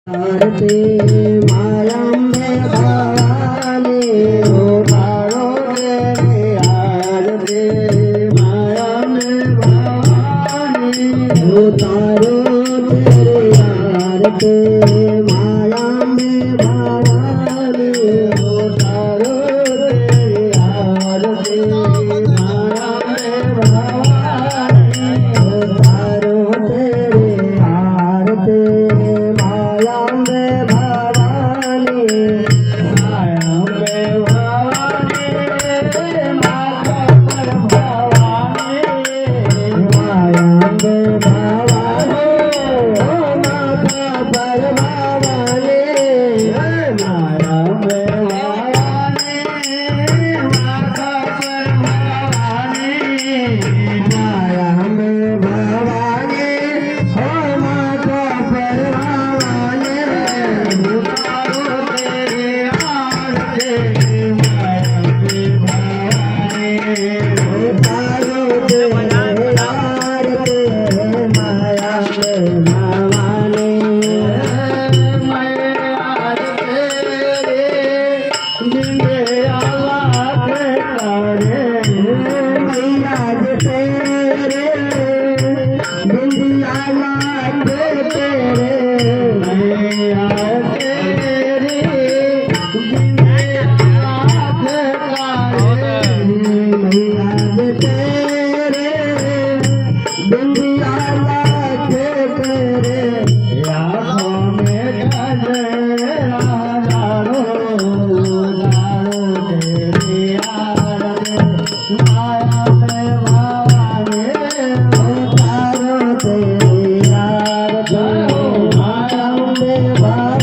आरती मायाम्बे भवानी उतारो तेरी आरती मायाम्बे भवानी उतारो तेरी आरती मायाम्बे भवानी उतारो तेरी आरती मायाम्बे भवानी उतारो तेरी आरती मायाम्बे भवानी मायाम्बे भवानी माता पर भवानी मायाम्बे भवानी ओ माता पर भवानी मायाम्बे भवानी माता पर भवानी मायाम्बे भवानी हो माता पर भवानी उतारो तेरी आरती मायाम्बे भवानी उतारो तेरी आरती मायाम्बे भवानी मैं आज तेरे जिंदे आलाप करे मैं आज तेरे जिंदे आलाप तेरे मैं आज तेरे जिंदे आलाप करे मैं आज तेरे जिंदे आलाप तेरे आँखों में गजरा डालो डालो तेरी आरती मायाम्बे भवानी उतारो तेरी आरती मायाम्बे भवानी